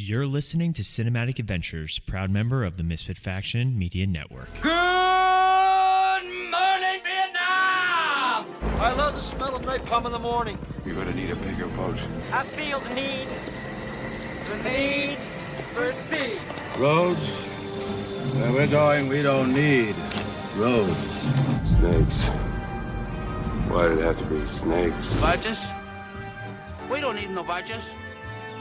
You're listening to Cinematic Adventures, proud member of the Misfit Faction Media Network. Good morning, Vietnam! I love the smell of napalm in the morning. You're gonna need a bigger boat. I feel the need for speed. Roads? Where we're going, we don't need roads. Snakes. Why did it have to be snakes? Badges? We don't need no badges.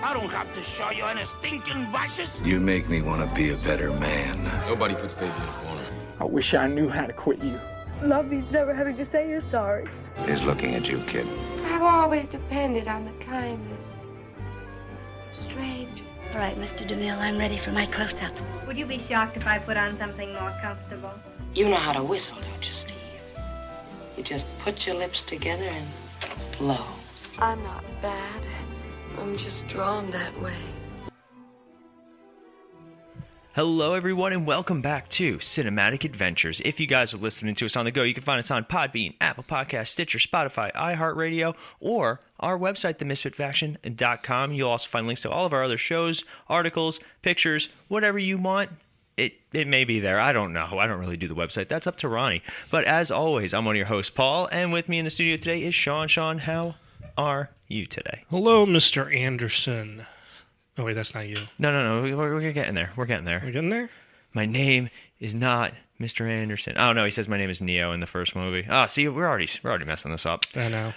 I don't have to show you any stinking badges. You make me want to be a better man. Nobody puts baby in a corner. I wish I knew how to quit you. Love means never having to say you're sorry. He's looking at you, kid. I've always depended on the kindness of strangers. All right, Mr. DeMille, I'm ready for my close-up. Would you be shocked if I put on something more comfortable? You know how to whistle, don't you, Steve? You just put your lips together and blow. I'm not bad. I'm just drawn that way. Hello, everyone, and welcome back to Cinematic Adventures. If you guys are listening to us on the go, you can find us on Podbean, Apple Podcasts, Stitcher, Spotify, iHeartRadio, or our website, themisfitfaction.com. You'll also find links to all of our other shows, articles, pictures, whatever you want. It may be there. I don't know. I don't really do the website. That's up to Ronnie. But as always, I'm one of your hosts, Paul, and with me in the studio today is Sean. Sean, how are you today? Hello, Mr. Anderson. Oh, wait, that's not you. No. We're getting there. We're getting there. We're getting there? My name is not Mr. Anderson. Oh, no, he says my name is Neo in the first movie. Oh, see, we're already messing this up. I know.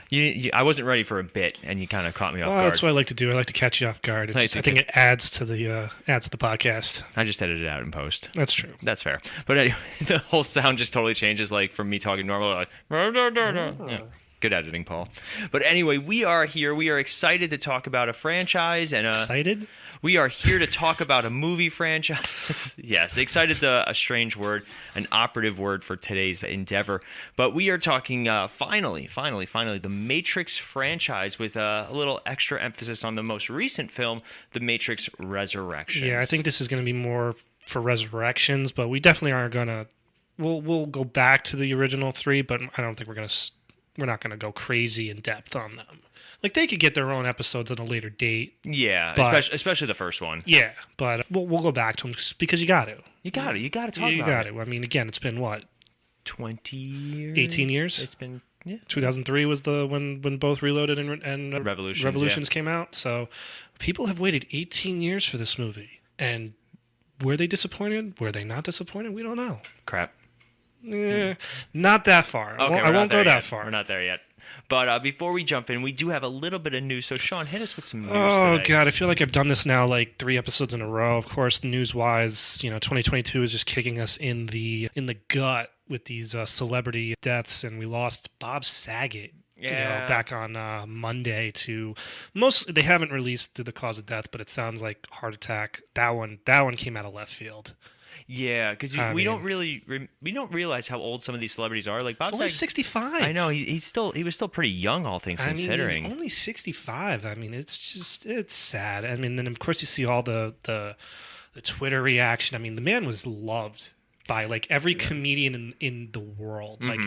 I wasn't ready for a bit, and you kind of caught me off guard. That's what I like to do. I like to catch you off guard. I think it adds to the podcast. I just edited it out in post. That's true. That's fair. But anyway, the whole sound just totally changes, like from me talking normal, like. Yeah. Good editing, Paul. But anyway, we are here. We are excited to talk about a franchise and excited. We are here to talk about a movie franchise. Yes, excited's a strange word, an operative word for today's endeavor. But we are talking finally, the Matrix franchise with a little extra emphasis on the most recent film, The Matrix Resurrections. Yeah, I think this is going to be more for Resurrections, but we definitely aren't going to. We'll go back to the original three, but I don't think we're not going to go crazy in depth on them. Like, they could get their own episodes at a later date. Yeah, especially the first one. Yeah, but we'll go back to them because you got to. You got to talk about it. You got to. I mean, again, it's been what? 20 years? 18 years? It's been, yeah. 2003 was when both Reloaded and Revolutions came out. So people have waited 18 years for this movie. And were they disappointed? Were they not disappointed? We don't know. Crap. Not that far. Okay, I won't go that far. far. We're not there yet. But before we jump in, we do have a little bit of news. So, Sean, hit us with some news today. God, I feel like I've done this now like 3 episodes in a row. Of course, news-wise, 2022 is just kicking us in the gut with these celebrity deaths, and we lost Bob Saget. Back on Monday to most. They haven't released the cause of death, but it sounds like heart attack. That one came out of left field. Yeah, because we don't realize how old some of these celebrities are. Like Bob Saget, only 65. I know he was still pretty young, all things considering. He's only 65. I mean, it's sad. I mean, then of course you see all the Twitter reaction. I mean, the man was loved by like every comedian in the world. Like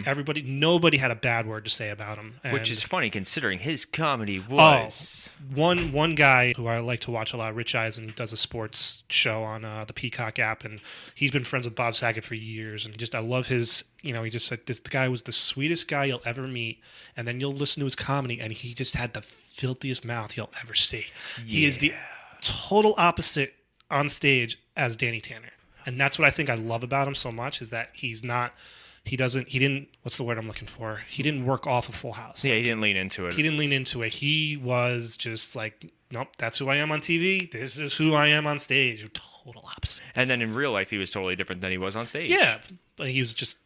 nobody had a bad word to say about him. Which is funny considering his comedy was... One guy who I like to watch a lot, Rich Eisen, does a sports show on the Peacock app, and he's been friends with Bob Saget for years, and I love his, he just said this guy was the sweetest guy you'll ever meet, and then you'll listen to his comedy, and he just had the filthiest mouth you'll ever see. Yeah. He is the total opposite on stage as Danny Tanner. And that's what I think I love about him so much is that he didn't, what's the word I'm looking for? He didn't work off of Full House. Yeah, he didn't lean into it. He was just like, nope, that's who I am on TV. This is who I am on stage. Total opposite. And then in real life, he was totally different than he was on stage. Yeah, but he was just,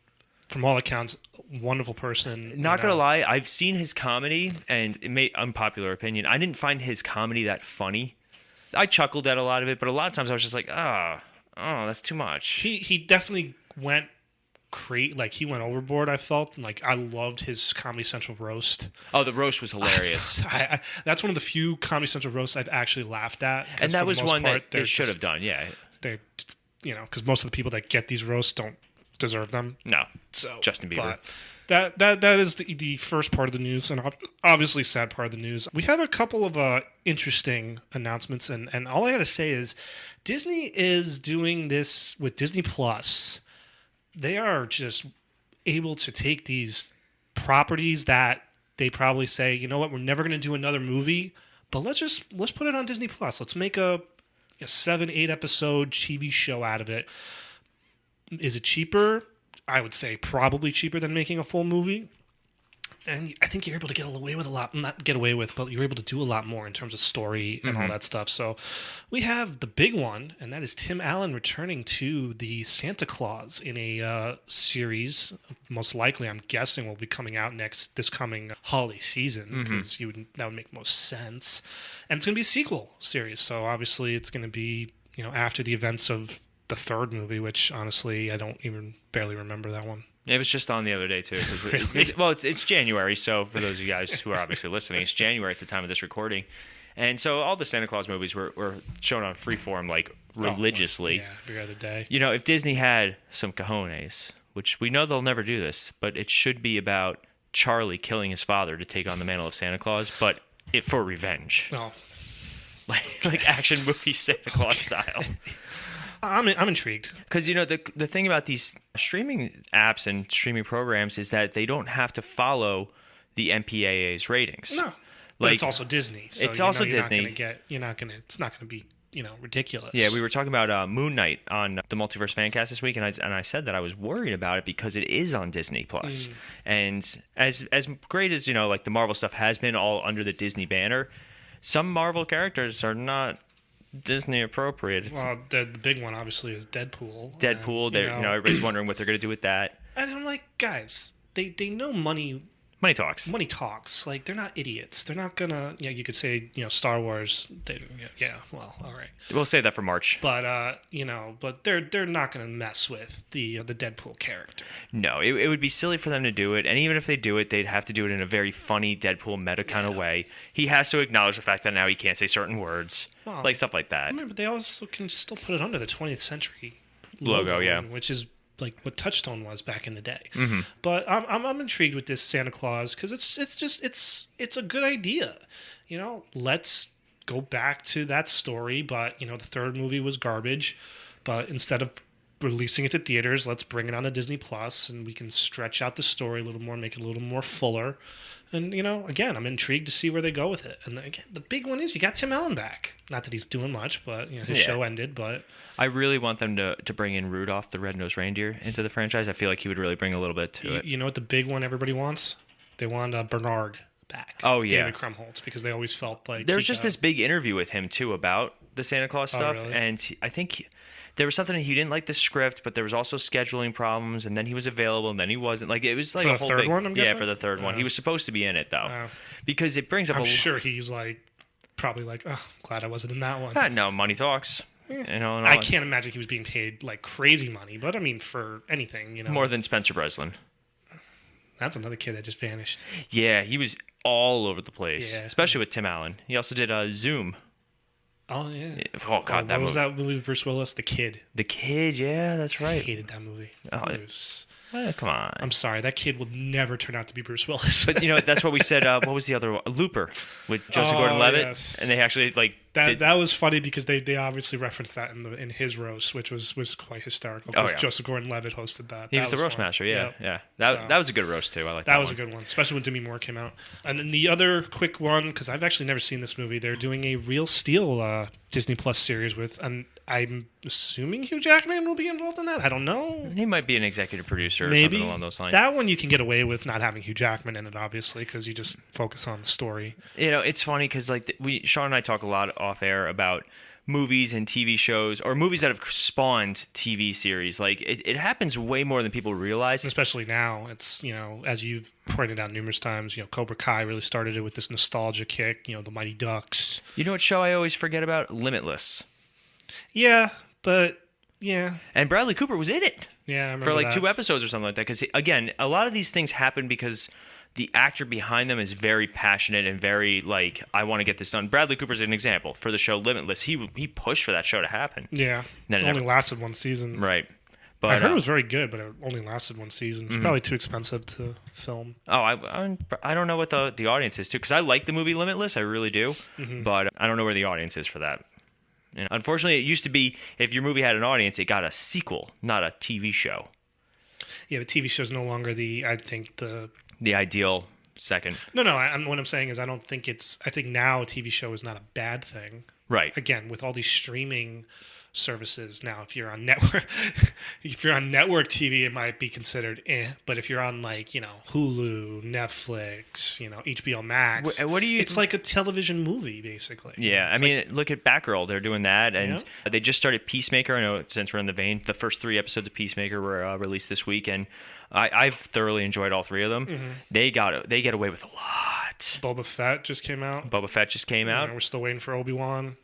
from all accounts, a wonderful person. Not going to lie, I've seen his comedy, and it may, unpopular opinion, I didn't find his comedy that funny. I chuckled at a lot of it, but a lot of times I was just like, oh, that's too much. He definitely went he went overboard. I felt like I loved his Comedy Central roast. Oh, the roast was hilarious. That's one of the few Comedy Central roasts I've actually laughed at. And that was one that they should have done. Yeah, they, because most of the people that get these roasts don't deserve them. No. So Justin Bieber. But that is the first part of the news, and obviously sad part of the news. We have a couple of interesting announcements, and all I got to say is Disney is doing this with Disney Plus. They are just able to take these properties that they probably say, you know what, we're never going to do another movie, but let's put it on Disney Plus. Let's make a 7-8 episode TV show out of it. Is it cheaper? I would say probably cheaper than making a full movie. And I think you're able to get away with a lot, not get away with, but you're able to do a lot more in terms of story and all that stuff. So we have the big one, and that is Tim Allen returning to the Santa Claus in a series. Most likely, I'm guessing, will be coming out this coming holiday season, because that would make most sense. And it's going to be a sequel series. So obviously it's going to be, after the events of the third movie, which honestly, I don't even barely remember that one. It was just on the other day, too. Really? It's January, so for those of you guys who are obviously listening, it's January at the time of this recording. And so all the Santa Claus movies were shown on Freeform, religiously. Every other day. If Disney had some cojones, which we know they'll never do this, but it should be about Charlie killing his father to take on the mantle of Santa Claus, but for revenge. Well, like action movie Santa Claus style. I'm intrigued because the thing about these streaming apps and streaming programs is that they don't have to follow the MPAA's ratings. No, but it's also Disney. So it's also Disney. It's not gonna be ridiculous. Yeah, we were talking about Moon Knight on the Multiverse Fancast this week, and I said that I was worried about it because it is on Disney Plus, and as great as the Marvel stuff has been all under the Disney banner, some Marvel characters are not Disney appropriate. Well, the big one obviously is Deadpool. Everybody's wondering what they're going to do with that. And I'm like, guys, they know money. Money talks. Money talks. Like, they're not idiots. They're not gonna. You could say Star Wars. Well, all right. We'll save that for March. But but they're not gonna mess with the Deadpool character. No, it would be silly for them to do it. And even if they do it, they'd have to do it in a very funny Deadpool meta kind of way. He has to acknowledge the fact that now he can't say certain words, stuff like that. I mean, but they also can still put it under the 20th century logo, which is like what Touchstone was back in the day. But I'm intrigued with this Santa Claus because it's a good idea. Let's go back to that story. But the third movie was garbage. But instead of releasing it to theaters, let's bring it on to Disney Plus, and we can stretch out the story a little more, make it a little more fuller. And again, I'm intrigued to see where they go with it. And again, the big one is you got Tim Allen back. Not that he's doing much, but his show ended. But I really want them to bring in Rudolph the Red-Nosed Reindeer into the franchise. I feel like he would really bring a little bit to it. You know what the big one everybody wants? They want Bernard back. Oh yeah, David Krumholtz, because they always felt like there's just this big interview with him too about the Santa Claus stuff, really? And I think there was something he didn't like the script, but there was also scheduling problems, and then he was available, and then he wasn't. Like it was like for a whole third big one. I'm guessing? For the third one, he was supposed to be in it though, because it brings up. I'm sure he's probably glad I wasn't in that one. No, money talks. I can't imagine he was being paid like crazy money, but I mean for anything, more than Spencer Breslin. That's another kid that just vanished. Yeah, he was all over the place, especially with Tim Allen. He also did Zoom. Oh yeah. Oh god, that movie. Was that movie with Bruce Willis? The Kid. The Kid, yeah, that's right. I hated that movie. Come on. I'm sorry, that kid will never turn out to be Bruce Willis. But that's what we said. What was the other one? Looper with Joseph Gordon-Levitt, yes. And they actually that was funny because they obviously referenced that in his roast, which was quite hysterical. Because Joseph Gordon-Levitt hosted that. He was the roast master. Yeah. That was a good roast too. I like that. That was a good one, especially when Demi Moore came out. And then the other quick one, because I've actually never seen this movie. They're doing a Real Steel Disney Plus series with, and I'm assuming Hugh Jackman will be involved in that. I don't know. He might be an executive producer or something along those lines. That one you can get away with not having Hugh Jackman in it, obviously, because you just focus on the story. It's funny because Sean and I talk a lot off air about movies and TV shows, or movies that have spawned TV series. Like it happens way more than people realize. Especially now, it's as you've pointed out numerous times, Cobra Kai really started it with this nostalgia kick. The Mighty Ducks. You know what show I always forget about? Limitless. Yeah, but yeah. And Bradley Cooper was in it. Yeah, I remember for that. 2 episodes or something like that. Because again, a lot of these things happen because the actor behind them is very passionate and very I want to get this done. Bradley Cooper's an example for the show Limitless. He pushed for that show to happen. Yeah, Then it only lasted 1 season. Right. But I heard it was very good, but it only lasted one season. It's probably too expensive to film. Oh, I don't know what the audience is too, because I like the movie Limitless, I really do, but I don't know where the audience is for that. And unfortunately, it used to be if your movie had an audience, it got a sequel, not a TV show. Yeah, but TV show's no longer the ideal second. No. What I'm saying is I think now a TV show is not a bad thing. Right. Again, with all these streaming services now, if you're on network TV, it might be considered but if you're on Hulu, Netflix, HBO Max, what do you, it's like a television movie basically. Yeah, I mean, look at Batgirl, they're doing that, and they just started Peacemaker. I know, since we're in the vein, the first 3 episodes of Peacemaker were released this week, and I've thoroughly enjoyed all 3 of them. They get away with a lot. Boba Fett just came out. We're still waiting for Obi-Wan.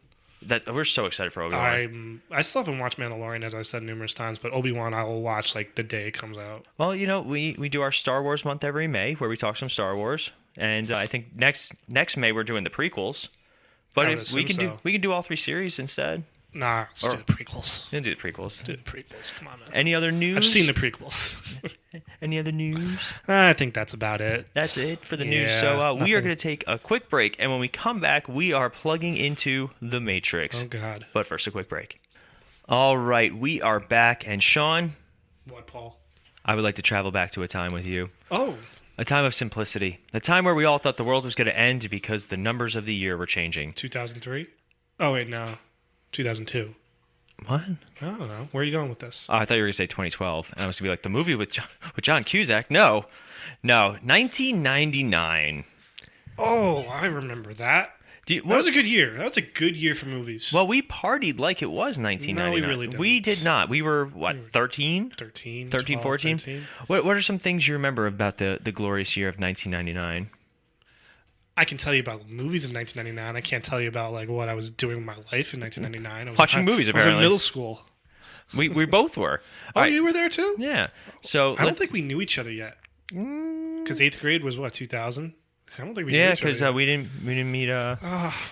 We're so excited for Obi-Wan. I still haven't watched Mandalorian, as I said numerous times, but Obi-Wan I will watch the day it comes out. Well, we do our Star Wars month every May, where we talk some Star Wars, and I think next May we're doing the prequels. But if we can do all 3 series instead. Nah, let's do the prequels. We'll do the prequels. Come on, man. Any other news? I've seen the prequels. Any other news? I think that's about it. That's it for the news. So we are going to take a quick break, and when we come back, we are plugging into The Matrix. Oh, God. But first, a quick break. All right, we are back, and Sean. What, Paul? I would like to travel back to a time with you. Oh. A time of simplicity. A time where we all thought the world was going to end because the numbers of the year were changing. 2003? Oh, wait, no. 2002. What? I don't know. Where are you going with this? Oh, I thought you were going to say 2012. And I was going to be like, the movie with John Cusack. No, 1999. Oh, I remember that. That was a good year. That was a good year for movies. Well, we partied like it was 1999. No, we really didn't. We did not. We were, 13? 13, 14? 13. What are some things you remember about the glorious year of 1999? I can tell you about movies in 1999. I can't tell you about what I was doing with my life in 1999. I was watching movies, apparently. I was in middle school. We both were. Oh, you were there too? Yeah. So I don't think we knew each other yet. Because 8th grade was 2000. I don't think we knew each other. Yeah, because we didn't meet.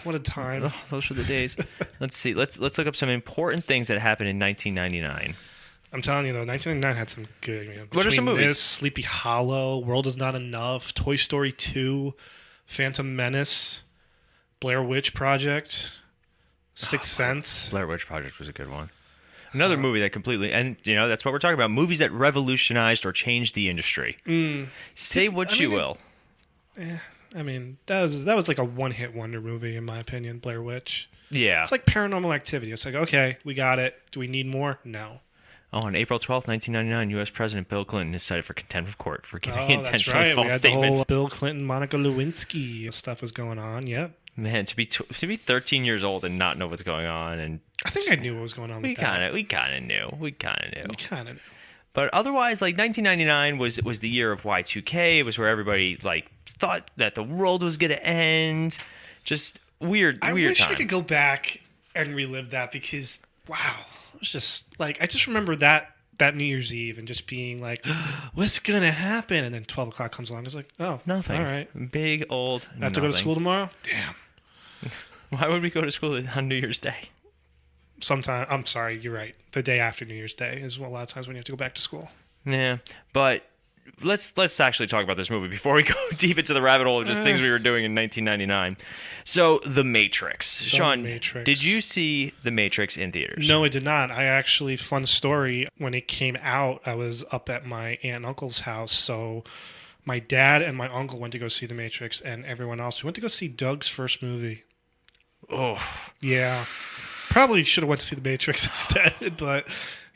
What a time! Oh, those were the days. Let's see. Let's look up some important things that happened in 1999. I'm telling you though, 1999 had some good. What are some movies? Sleepy Hollow, World Is Not Enough, Toy Story 2. Phantom Menace, Blair Witch Project, Sixth Sense. Blair Witch Project was a good one. Another movie that completely, and that's what we're talking about, movies that revolutionized or changed the industry. Say what you will. I mean, that was like a one-hit wonder movie, in my opinion, Blair Witch. Yeah. It's like Paranormal Activity. It's like, okay, we got it. Do we need more? No. Oh, on April 12th, 1999, U.S. President Bill Clinton is cited for contempt of court for giving intentionally that's right. false we had statements. The whole Bill Clinton, Monica Lewinsky stuff was going on. Yep. Man, to be 13 years old and not know what's going on, and I think I knew what was going on. We kind of knew. But otherwise, 1999 was the year of Y2K. It was where everybody thought that the world was gonna end. Just weird. I wish time. I could go back and relive that because wow. It was just I just remember that New Year's Eve and just being like, what's going to happen? And then 12 o'clock comes along. It's like, oh, nothing. All right. Big old I have to go to school tomorrow? Damn. Why would we go to school on New Year's Day? I'm sorry, you're right. The day after New Year's Day is a lot of times when you have to go back to school. Yeah, but let's actually talk about this movie before we go deep into the rabbit hole of just things we were doing in 1999. So, The Matrix. Sean, did you see The Matrix in theaters? No, I did not. I actually, fun story, when it came out, I was up at my aunt and uncle's house, so my dad and my uncle went to go see The Matrix, and everyone else. We went to go see Doug's first movie. Oh. Yeah. Probably should have went to see The Matrix instead, but,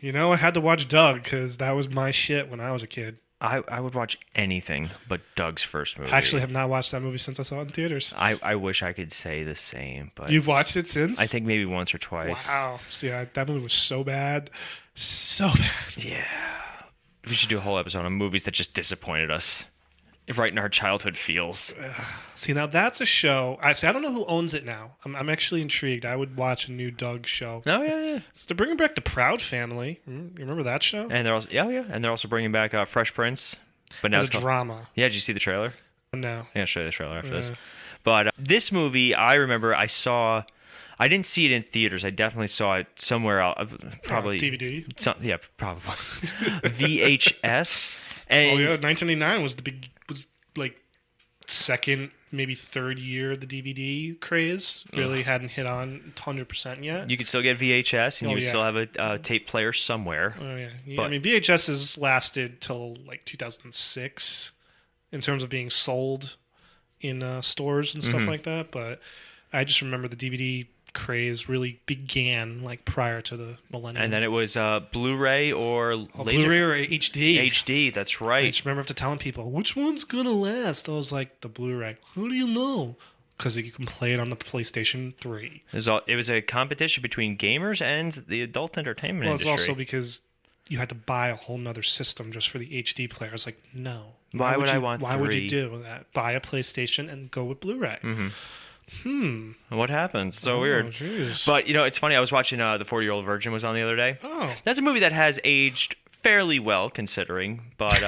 I had to watch Doug, because that was my shit when I was a kid. I would watch anything but Doug's first movie. I actually have not watched that movie since I saw it in theaters. I wish I could say the same, but you've watched it since? I think maybe once or twice. Wow. See, that movie was so bad. So bad. Yeah. We should do a whole episode on movies that just disappointed us. Right in our childhood feels. See, now that's a show. I don't know who owns it now. I'm actually intrigued. I would watch a new Doug show. Oh yeah. So they're bringing back the Proud Family. You remember that show? And they're also and they're also bringing back Fresh Prince. But now it's a drama. Yeah, did you see the trailer? No. Yeah, I'll show you the trailer after this. But this movie, I remember I saw I didn't see it in theaters. I definitely saw it somewhere else. Probably DVD. Yeah, probably VHS. And 1989 was was like second, maybe third year of the DVD craze. Really hadn't hit on 100% yet. You could still get VHS, and you would still have a tape player somewhere. Oh yeah, But, I mean VHS has lasted till like 2006 in terms of being sold in stores and stuff like that. But I just remember the DVD craze really began like prior to the millennium. And then it was Blu-ray or laser. Blu-ray or HD. HD, that's right. I just remember after telling people, which one's going to last? I was like, the Blu-ray. How do you know? Because you can play it on the PlayStation 3. It was a competition between gamers and the adult entertainment industry. Well, it's also because you had to buy a whole nother system just for the HD player. I was like, no. Why would you do that? Buy a PlayStation and go with Blu-ray. What happened? So weird. Geez. But, it's funny. I was watching The 40-Year-Old Virgin was on the other day. Oh. That's a movie that has aged fairly well, considering. But,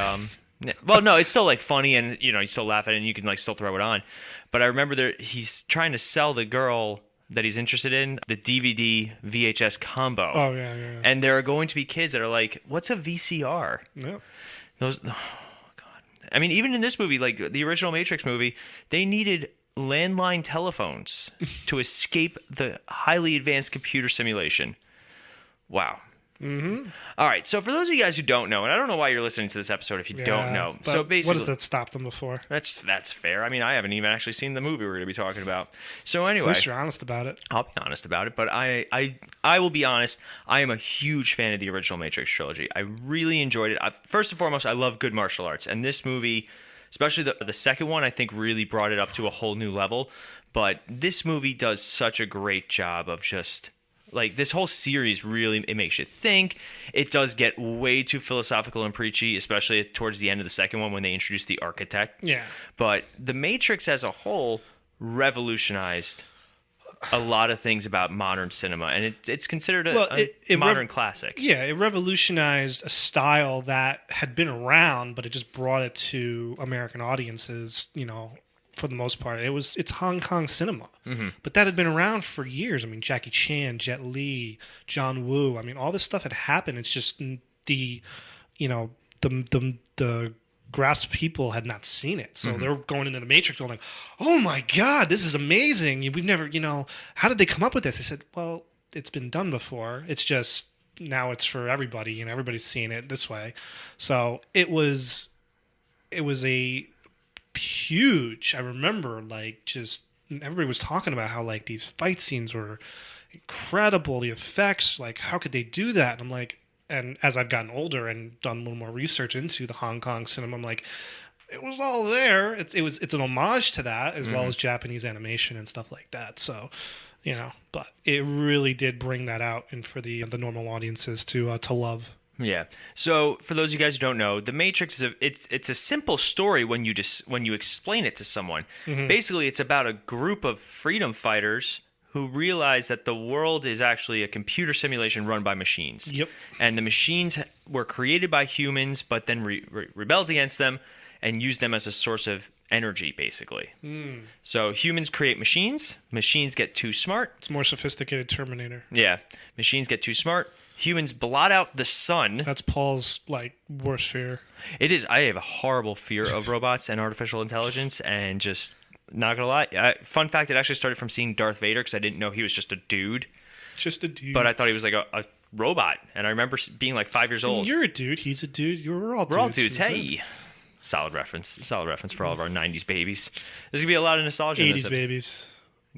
well, no, it's still, like, funny and, you still laugh at it and you can, like, still throw it on. But I remember he's trying to sell the girl that he's interested in the DVD VHS combo. Oh, yeah. And there are going to be kids that are like, what's a VCR? Yeah. Oh, God. I mean, even in this movie, like the original Matrix movie, they needed landline telephones to escape the highly advanced computer simulation. Wow. Mm-hmm. All right. So for those of you guys who don't know, and I don't know why you're listening to this episode if you don't know. So basically, what does that stop them before? That's fair. I mean, I haven't even actually seen the movie we're going to be talking about. So anyway, at least you're honest about it. I'll be honest about it, but I will be honest. I am a huge fan of the original Matrix trilogy. I really enjoyed it. First and foremost, I love good martial arts, and this movie, especially the second one, I think really brought it up to a whole new level. But this movie does such a great job of just, like, this whole series really, it makes you think. It does get way too philosophical and preachy, especially towards the end of the second one when they introduce the architect. Yeah. But The Matrix as a whole revolutionized a lot of things about modern cinema, and it's considered a modern classic. Yeah, it revolutionized a style that had been around, but it just brought it to American audiences, for the most part. It's Hong Kong cinema. Mm-hmm. But that had been around for years. I mean, Jackie Chan, Jet Li, John Woo. I mean, all this stuff had happened. It's just the grasp people had not seen it. So they're going into the Matrix going like, oh my God, this is amazing. We've never, how did they come up with this? I said, well, it's been done before. It's just now it's for everybody and everybody's seeing it this way. So it was a huge, I remember, like, just everybody was talking about how, like, these fight scenes were incredible, the effects, like, how could they do that? And I'm like, and as I've gotten older and done a little more research into the Hong Kong cinema, I'm like, it was all there. It's an homage to that, as well as Japanese animation and stuff like that. So, but it really did bring that out and for the normal audiences to love. Yeah. So for those of you guys who don't know, The Matrix it's a simple story when you explain it to someone. Mm-hmm. Basically, it's about a group of freedom fighters who realize that the world is actually a computer simulation run by machines. Yep. And the machines were created by humans, but then rebelled against them and used them as a source of energy, basically. So humans create machines. Machines get too smart. It's more sophisticated Terminator. Yeah. Machines get too smart. Humans blot out the sun. That's Paul's, like, worst fear. It is. I have a horrible fear of robots and artificial intelligence, and just, not gonna lie. Fun fact, it actually started from seeing Darth Vader, because I didn't know he was just a dude. Just a dude. But I thought he was like a robot, and I remember being like 5 years old. You're a dude. He's a dude. We're all dudes. We're all dudes. Hey. Solid reference for all of our 90s babies. There's gonna be a lot of nostalgia 80s in this babies.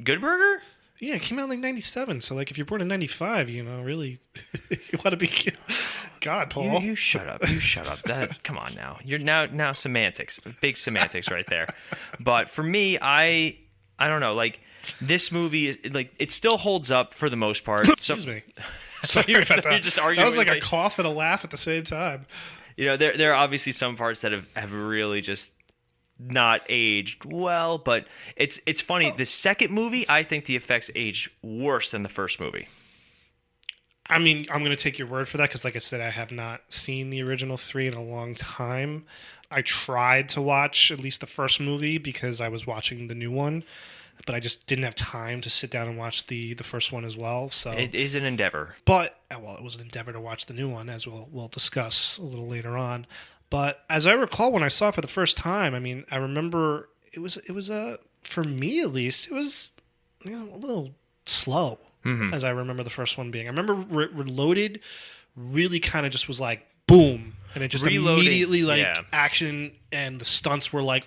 Good Burger? Yeah, it came out in like 97. So, like, if you're born in 95, really, you want to be... God, Paul. You shut up. You shut up. Come on now. You're now semantics. Big semantics right there. But for me, I don't know. Like, this movie, it still holds up for the most part. Excuse me. Sorry about that. You're just arguing. That was like a cough and a laugh at the same time. There are obviously some parts that have really just not aged well, but it's funny. The second movie, I think the effects aged worse than the first movie. I mean, I'm going to take your word for that because, like I said, I have not seen the original 3 in a long time. I tried to watch at least the first movie because I was watching the new one, but I just didn't have time to sit down and watch the first one as well. So It is an endeavor. But well, it was an endeavor to watch the new one, as we'll discuss a little later on. But as I recall, when I saw it for the first time, I mean, I remember it was for me at least, it was a little slow, as I remember the first one being. I remember Reloaded really kind of just was like boom, and it just immediately action, and the stunts were like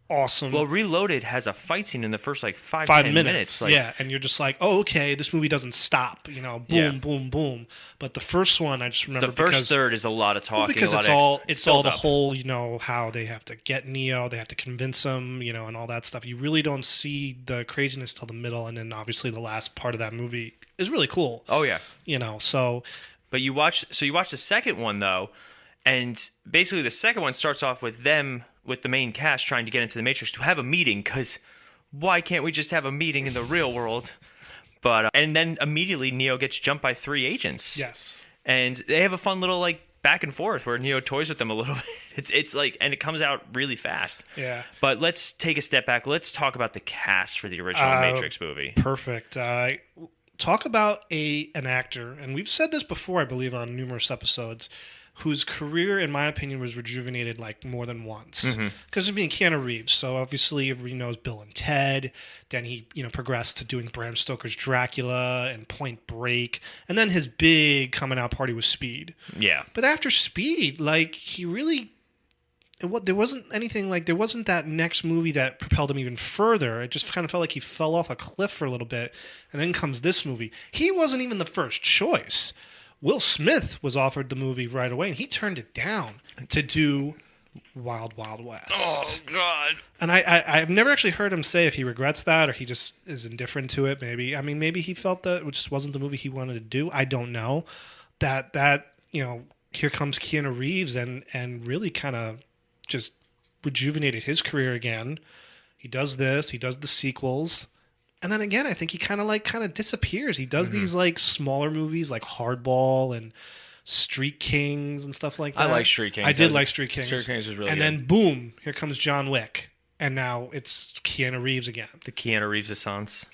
awesome. Well, Reloaded has a fight scene in the first like 5 minutes. Yeah, and you're just like, oh, okay, this movie doesn't stop. Boom, boom, boom. But the first one, I just remember the first third is a lot of talking. Because it's all the whole, how they have to get Neo, they have to convince him, and all that stuff. You really don't see the craziness till the middle, and then obviously the last part of that movie is really cool. Oh yeah, so. But you watch the second one though, and basically the second one starts off with them. With the main cast trying to get into the Matrix to have a meeting, because why can't we just have a meeting in the real world? But and then immediately Neo gets jumped by 3 agents. Yes, and they have a fun little like back and forth where Neo toys with them a little bit. It's like, and it comes out really fast. Yeah. But let's take a step back. Let's talk about the cast for the original Matrix movie. Perfect. Talk about an actor, and we've said this before, I believe, on numerous episodes, whose career, in my opinion, was rejuvenated like more than once. Because of being Keanu Reeves. So obviously everybody knows Bill and Ted. Then he, progressed to doing Bram Stoker's Dracula and Point Break. And then his big coming out party was Speed. Yeah. But after Speed, like, he really... there wasn't that next movie that propelled him even further. It just kind of felt like he fell off a cliff for a little bit. And then comes this movie. He wasn't even the first choice. Will Smith was offered the movie right away, and he turned it down to do Wild Wild West. Oh, God. And I've never actually heard him say if he regrets that or he just is indifferent to it, maybe. I mean, maybe he felt that it just wasn't the movie he wanted to do. I don't know. That here comes Keanu Reeves and really kind of just rejuvenated his career again. He does this. He does the sequels. And then again, I think he kind of disappears. He does these like smaller movies like Hardball and Street Kings and stuff like that. I like Street Kings. I did like Street Kings. Street Kings was really good. And then boom, here comes John Wick. And now it's Keanu Reeves again. The Keanu Reeves Renaissance.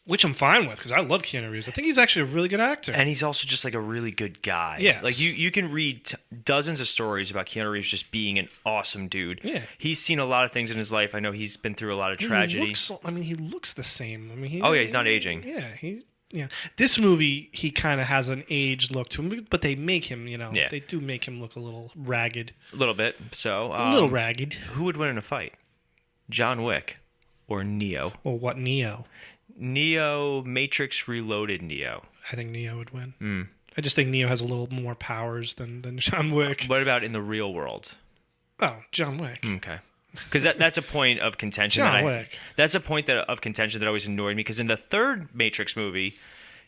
Which I'm fine with because I love Keanu Reeves. I think he's actually a really good actor. And he's also just like a really good guy. Yes. Like you can read dozens of stories about Keanu Reeves just being an awesome dude. Yeah. He's seen a lot of things in his life. I know he's been through a lot of tragedy. He looks the same. He's not aging. Yeah, This movie, he kind of has an aged look to him, but they make him, they do make him look a little ragged. A little bit. So a little ragged. Who would win in a fight? John Wick or Neo? Well, what Neo? Neo, Matrix Reloaded Neo. I think Neo would win. I just think Neo has a little more powers than John Wick. What about in the real world? Oh, John Wick. Okay. Because that's a point of contention. Wick. That's a point of contention that always annoyed me. Because in the third Matrix movie,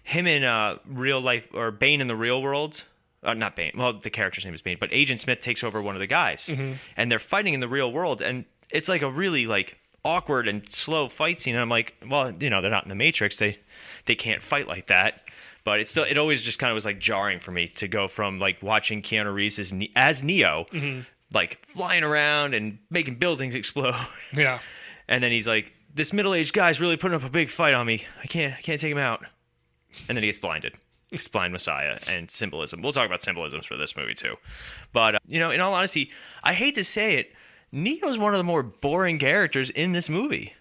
him in real life, or Bane in the real world, not Bane. Well, the character's name is Bane, but Agent Smith takes over one of the guys, and they're fighting in the real world, and it's like a really like awkward and slow fight scene. And I'm like, well, they're not in the Matrix. They can't fight like that. But it always just kind of was like jarring for me to go from like watching Keanu Reeves as Neo, like flying around and making buildings explode. Yeah. And then he's like, this middle-aged guy's really putting up a big fight on me. I can't take him out. And then he gets blinded. It's blind Messiah and symbolism. We'll talk about symbolisms for this movie too. But, in all honesty, I hate to say it, Neo's one of the more boring characters in this movie.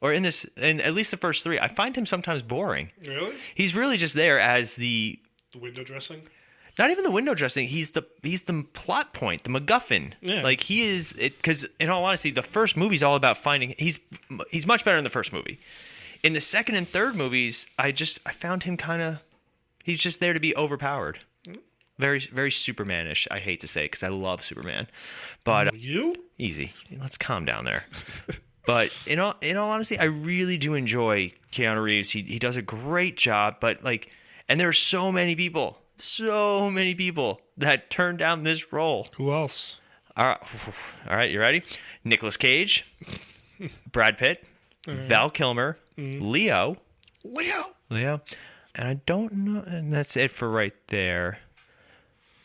Or in at least the first 3. I find him sometimes boring. Really? He's really just there as the window dressing? Not even the window dressing. He's the plot point, the MacGuffin. Yeah. Like he is it, because in all honesty, the first movie's all about finding. He's much better in the first movie. In the second and third movies, I found him kind of. He's just there to be overpowered. Very, very Superman-ish. I hate to say it because I love Superman, but you easy. Let's calm down there. But in all honesty, I really do enjoy Keanu Reeves. He does a great job. But and there are so many people that turned down this role. Who else? All right, you ready? Nicolas Cage, Brad Pitt, Val Kilmer, Leo, and I don't know, and that's it for right there.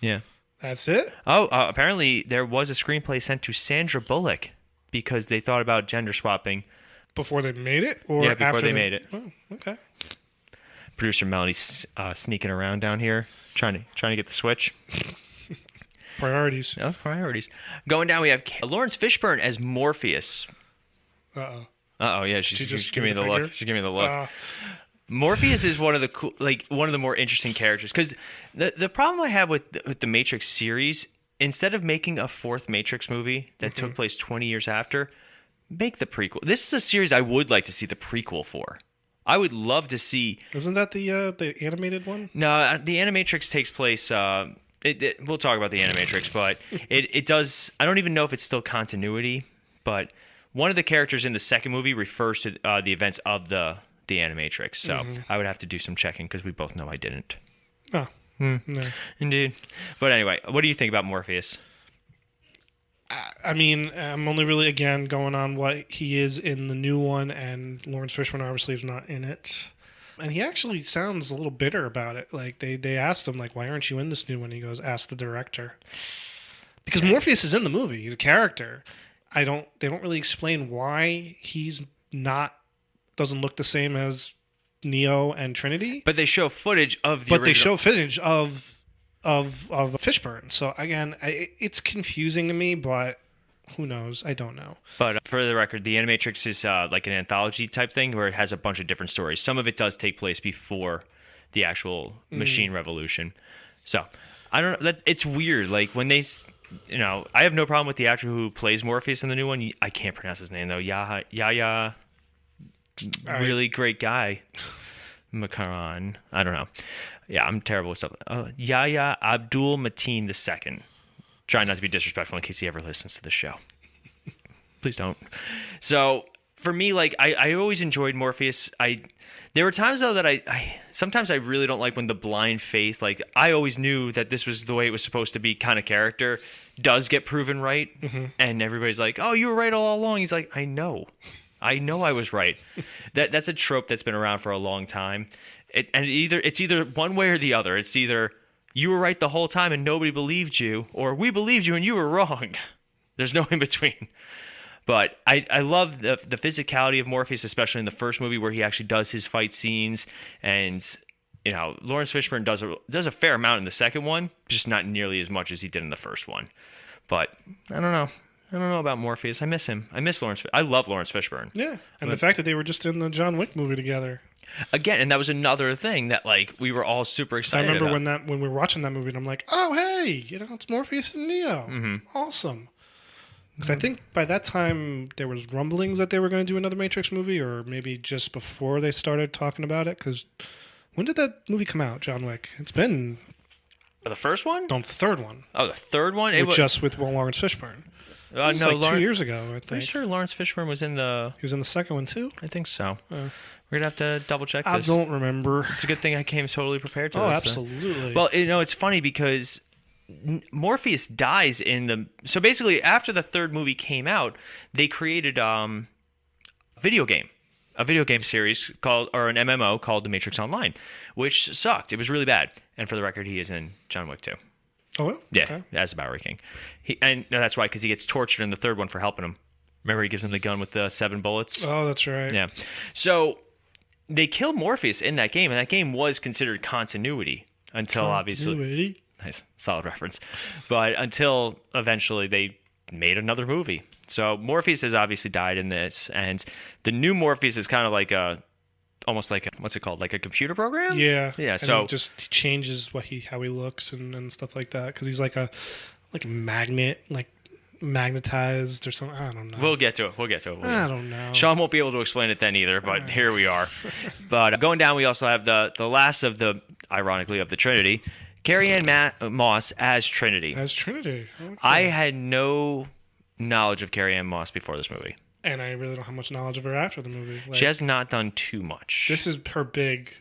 Yeah, that's it. Oh, apparently there was a screenplay sent to Sandra Bullock because they thought about gender swapping Before they made it, or Yeah, before after they made it. Oh, okay. Producer Melody's sneaking around down here, trying to get the switch. Priorities. Oh, priorities. Going down, we have Laurence Fishburne as Morpheus. Uh-oh. Yeah, she's just giving me the finger? look. She's giving me the look. Morpheus is one of the more interesting characters, because the problem I have with the Matrix series, instead of making a fourth Matrix movie that took place 20 years after, make the prequel. This is a series I would like to see the prequel for. I would love to see. Isn't that the animated one? No, the Animatrix takes place. We'll talk about the Animatrix, but it does. I don't even know if it's still continuity, but one of the characters in the second movie refers to the events of the Animatrix. So I would have to do some checking, because we both know I didn't. Oh, no. Indeed. But anyway, what do you think about Morpheus? I mean, I'm only really, again, going on what he is in the new one, and Laurence Fishburne obviously is not in it. And he actually sounds a little bitter about it. Like, they asked him, like, why aren't you in this new one? He goes, ask the director. Because Morpheus is in the movie. He's a character. They don't really explain why he's doesn't look the same as Neo and Trinity. But they show footage of the original. They show footage of Fishburne. So again, it's confusing to me, but who knows? I don't know. But for the record, the Animatrix is like an anthology type thing where it has a bunch of different stories. Some of it does take place before the actual machine revolution. So I don't know. It's weird. Like when they, I have no problem with the actor who plays Morpheus in the new one. I can't pronounce his name though. Yahya. Really great guy. Makaran. I don't know. Yeah, I'm terrible with stuff. Yahya Abdul Mateen II. Try not to be disrespectful in case he ever listens to the show. Please don't. So for me, like I always enjoyed Morpheus. There were times though that I sometimes I really don't like when the blind faith, like I always knew that this was the way it was supposed to be kind of character, does get proven right, and everybody's like, "Oh, you were right all along." He's like, "I know I was right." That's a trope that's been around for a long time. It's either one way or the other. It's either you were right the whole time and nobody believed you, or we believed you and you were wrong. There's no in between. But I love the physicality of Morpheus, especially in the first movie where he actually does his fight scenes. And, Laurence Fishburne does a fair amount in the second one, just not nearly as much as he did in the first one. But I don't know. I don't know about Morpheus. I miss him. I miss Laurence. I love Laurence Fishburne. Yeah, and the fact that they were just in the John Wick movie together. Again, and that was another thing that we were all super excited about. I remember about. when we were watching that movie, and I'm like, oh hey, it's Morpheus and Neo. Awesome. Because I think by that time there was rumblings that they were going to do another Matrix movie, or maybe just before they started talking about it. Because when did that movie come out, John Wick? It's been the first one. No, the third one. Oh, the third one. Just with Laurence Fishburne. No, like 2 years ago, I think. Pretty sure Laurence Fishburne was in the... He was in the second one, too? I think so. We're going to have to double-check this. I don't remember. It's a good thing I came totally prepared to this. Oh, absolutely. Well, it's funny because Morpheus dies in the... So basically, after the third movie came out, they created a video game series or an MMO called The Matrix Online, which sucked. It was really bad. And for the record, he is in John Wick 2. Oh, well? Yeah, okay. That's the Bowery King. That's why, because he gets tortured in the third one for helping him. Remember, he gives him the gun with the 7 bullets? Oh, that's right. Yeah. So they kill Morpheus in that game, and that game was considered continuity until obviously... Nice, solid reference. But until eventually they made another movie. So Morpheus has obviously died in this, and the new Morpheus is kind of like almost like what's it called? Like a computer program? Yeah. Yeah. And so it just changes how he looks and stuff like that, because he's like a magnet, like magnetized or something. I don't know. We'll get to it. I don't know. Sean won't be able to explain it then either, but here we are. But going down, we also have the last of the, ironically, of the Trinity, Carrie-Anne Moss as Trinity. Okay. I had no knowledge of Carrie-Anne Moss before this movie. And I really don't have much knowledge of her after the movie. She has not done too much. This is her big,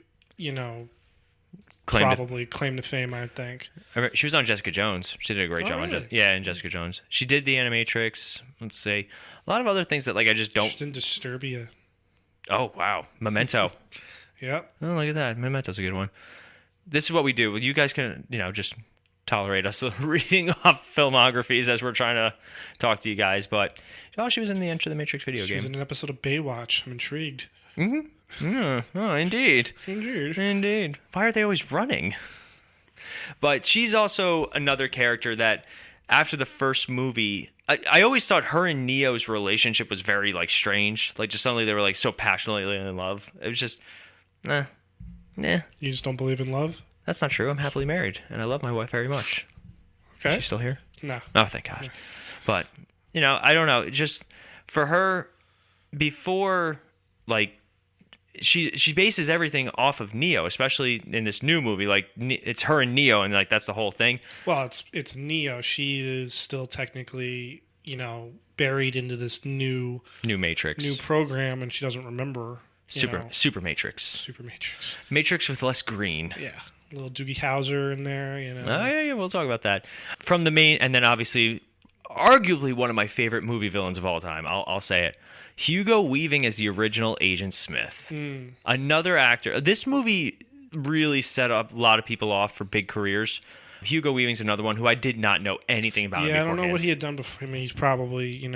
claim to fame, I think. She was on Jessica Jones. She did a great job on Jessica Jones. She did the Animatrix. Let's see. A lot of other things that I just don't... She's in Disturbia. Oh, wow. Memento. Yep. Oh, look at that. Memento's a good one. This is what we do. You guys can, just tolerate us reading off filmographies as we're trying to talk to you guys. But she was in the Enter the Matrix video game. She was in an episode of Baywatch. I'm intrigued. Mm-hmm. Yeah. Oh, indeed. Indeed. Why are they always running? But she's also another character that after the first movie, I always thought her and Neo's relationship was very like strange. Like just suddenly they were like so passionately in love. It was just, nah. You just don't believe in love? That's not true. I'm happily married and I love my wife very much. Okay. Is she still here? No. Oh, thank God. But, I don't know. Just for her, before, like, she bases everything off of Neo, especially in this new movie. Like, it's her and Neo, and, like, that's the whole thing. Well, it's Neo. She is still technically, buried into this new Matrix. New program, and she doesn't remember. Super Matrix. Matrix with less green. Yeah. A little Doogie Howser in there, Oh, yeah, we'll talk about that. From the main, and then obviously, arguably one of my favorite movie villains of all time. I'll say it. Hugo Weaving as the original Agent Smith. Another actor. This movie really set up a lot of people off for big careers. Hugo Weaving's another one who I did not know anything about. Yeah, I don't know what he had done before. I mean, he's probably,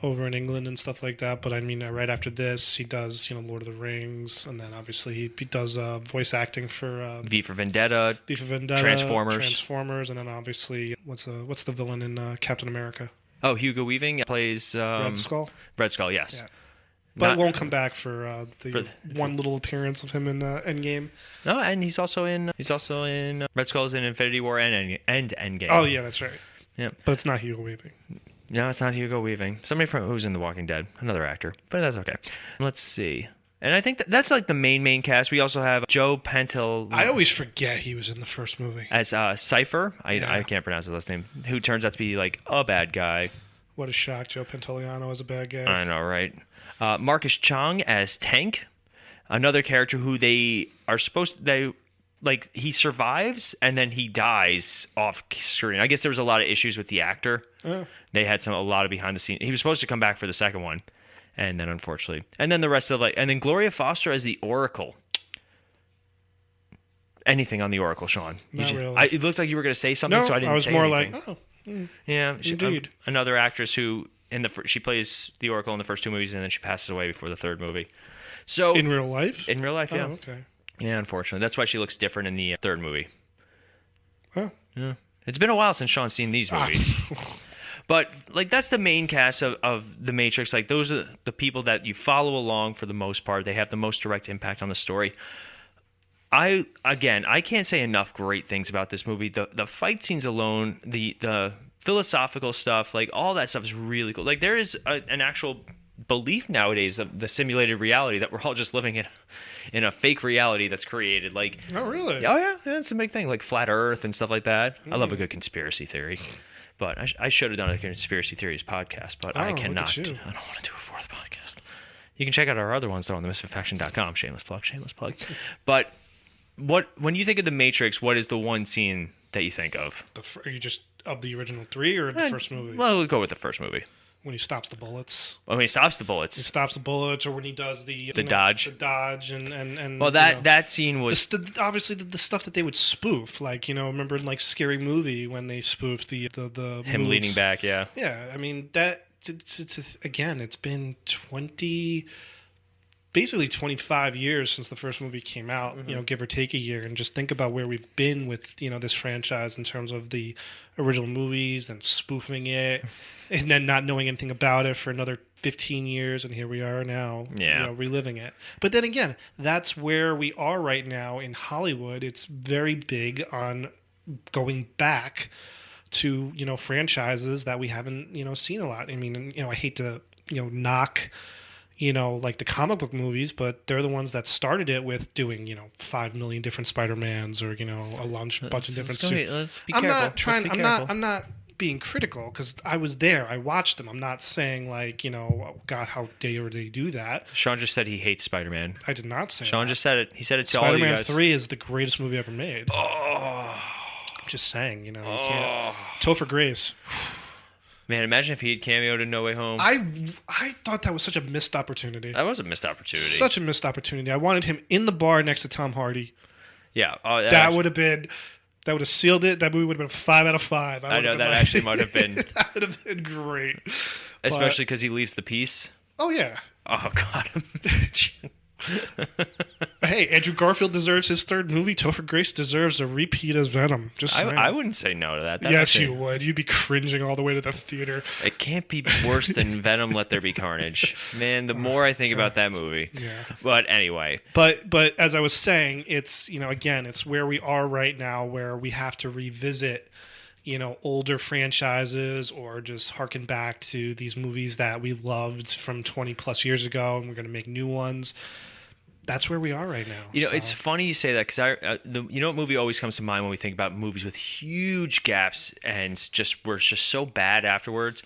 over in England and stuff like that. But I mean, right after this, he does, Lord of the Rings, and then obviously he does voice acting for V for Vendetta, Transformers, and then obviously what's the villain in Captain America? Oh, Hugo Weaving plays Red Skull. Red Skull, yes. Yeah. But won't come back for the one little appearance of him in Endgame. No, and he's also in Red Skull's in Infinity War and Endgame. Oh yeah, that's right. Yeah, but it's not Hugo Weaving. No, it's not Hugo Weaving. Somebody who's in The Walking Dead, another actor, but that's okay. Let's see. And I think that's like the main cast. We also have Joe Pentel. I always forget he was in the first movie. As Cypher. I can't pronounce his last name. Who turns out to be like a bad guy. What a shock. Joe Pantoliano as a bad guy. I know, right? Marcus Chong as Tank. Another character who he survives and then he dies off screen. I guess there was a lot of issues with the actor. Oh. They had a lot of behind the scenes. He was supposed to come back for the second one. And then, unfortunately, and then the rest of and then Gloria Foster as the Oracle. Anything on the Oracle, Sean? Not really. It looked like you were going to say something, so I didn't. I was say more anything. like, yeah, indeed. Another actress who she plays the Oracle in the first two movies, and then she passes away before the third movie. So in real life, yeah. Oh, okay. Yeah, unfortunately, that's why she looks different in the third movie. Huh. Yeah, it's been a while since Sean's seen these movies. But, like, that's the main cast of The Matrix. Like, those are the people that you follow along for the most part. They have the most direct impact on the story. I can't say enough great things about this movie. The fight scenes alone, the philosophical stuff, like, all that stuff is really cool. Like, there is an actual belief nowadays of the simulated reality that we're all just living in a fake reality that's created. Like, oh, really? Oh, yeah. It's a big thing. Like, flat Earth and stuff like that. I love a good conspiracy theory. But I should have done a conspiracy theories podcast, but I cannot. I don't want to do a fourth podcast. You can check out our other ones, though, on themisfitfaction.com. Shameless plug. But when you think of The Matrix, what is the one scene that you think of? Are you just of the original three or the first movie? Well, we'll go with the first movie. When he stops the bullets. When he stops the bullets. He stops the bullets, or when he does the dodge. The dodge, and well, that scene was obviously the stuff that they would spoof. Like, remember in like Scary Movie when they spoofed the him moves. leaning back, yeah. Yeah, I mean that it's been basically 25 years since the first movie came out, give or take a year, and just think about where we've been with, this franchise in terms of the original movies and spoofing it and then not knowing anything about it for another 15 years. And here we are now, reliving it. But then again, that's where we are right now in Hollywood. It's very big on going back to, franchises that we haven't, seen a lot. I mean, I hate to, knock, like the comic book movies, but they're the ones that started it with doing, 5 million different Spider-Mans or, a bunch of different suits. I'm not being critical because I was there. I watched them. I'm not saying like, oh, God, how dare they do that. Sean just said he hates Spider-Man. I did not say Sean that. just said it. He said it to all you guys. Spider-Man 3 is the greatest movie ever made. Oh. I'm just saying, you can't. Topher Grace. Man, imagine if he had cameoed in No Way Home. I thought that was such a missed opportunity. That was a missed opportunity. Such a missed opportunity. I wanted him in the bar next to Tom Hardy. Yeah. That would have been That would have sealed it. That movie would have been 5 out of 5. I know that actually might have been. That would have been great. Especially because he leaves the piece. Oh yeah. Oh God. Hey, Andrew Garfield deserves his 3rd movie. Topher Grace deserves a repeat as Venom. Just saying. I wouldn't say no to that. Yes, you would. You'd be cringing all the way to the theater. It can't be worse than Venom Let There Be Carnage. Man, the more I think about that movie. Yeah. But anyway. But as I was saying, it's, again, it's where we are right now where we have to revisit, older franchises or just harken back to these movies that we loved from 20 plus years ago, and we're going to make new ones. That's where we are right now. It's funny you say that because what movie always comes to mind when we think about movies with huge gaps and were just so bad afterwards?